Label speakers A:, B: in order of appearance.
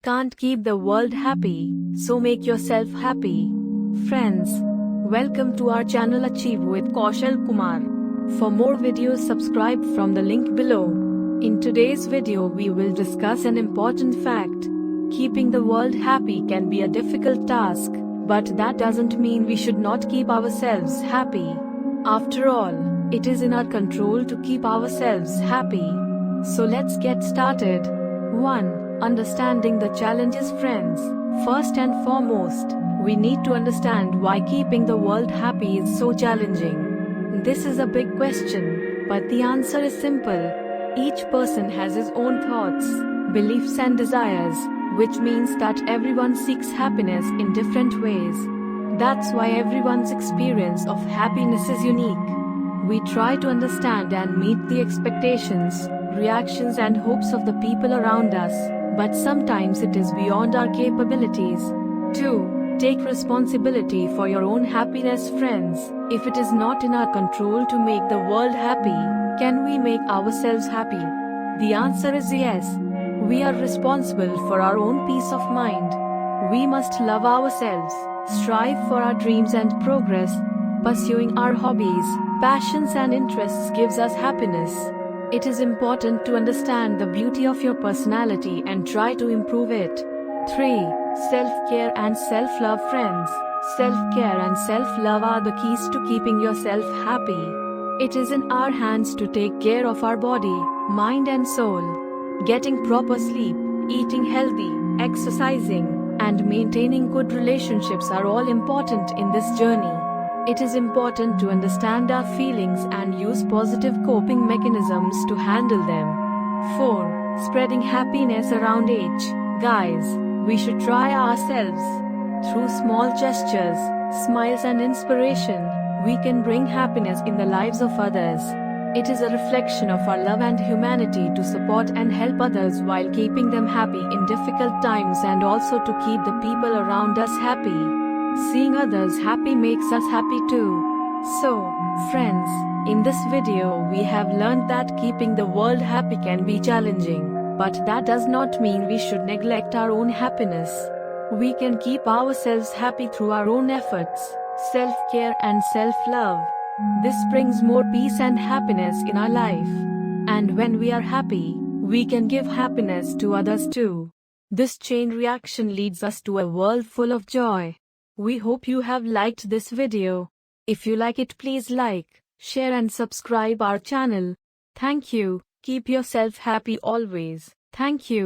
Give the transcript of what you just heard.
A: can't keep the world happy, so make yourself happy. Friends, welcome to our channel Achieve with Kaushal Kumar. For more videos, subscribe from the link below. In today's video, we will discuss an important fact. Keeping the world happy can be a difficult task, but that doesn't mean we should not keep ourselves happy. After all, it is in our control to keep ourselves happy. So let's get started. 1. Understanding the challenges. Friends, first and foremost, we need to understand why keeping the world happy is so challenging. This is a big question, but the answer is simple. Each person has his own thoughts, beliefs and desires, which means that everyone seeks happiness in different ways. That's why everyone's experience of happiness is unique. We try to understand and meet the expectations, reactions and hopes of the people around us, but sometimes it is beyond our capabilities. 2. Take responsibility for your own happiness. Friends, if it is not in our control to make the world happy, can we make ourselves happy? The answer is yes. We are responsible for our own peace of mind. We must love ourselves, strive for our dreams and progress. Pursuing our hobbies, passions and interests gives us happiness. It is important to understand the beauty of your personality and try to improve it. 3. Self-care and self-love. Friends, self-care and self-love are the keys to keeping yourself happy. It is in our hands to take care of our body, mind and soul. Getting proper sleep, eating healthy, exercising, and maintaining good relationships are all important in this journey. It is important to understand our feelings and use positive coping mechanisms to handle them. 4. Spreading happiness around. Guys, we should try ourselves. Through small gestures, smiles and inspiration, we can bring happiness in the lives of others. It is a reflection of our love and humanity to support and help others while keeping them happy in difficult times and also to keep the people around us happy. Seeing others happy makes us happy too. So, friends, in this video we have learned that keeping the world happy can be challenging, but that does not mean we should neglect our own happiness. We can keep ourselves happy through our own efforts, self-care and self-love. This brings more peace and happiness in our life. And when we are happy, we can give happiness to others too. This chain reaction leads us to a world full of joy. We hope you have liked this video. If you like it, please like, share and subscribe our channel. Thank you. Keep yourself happy always. Thank you.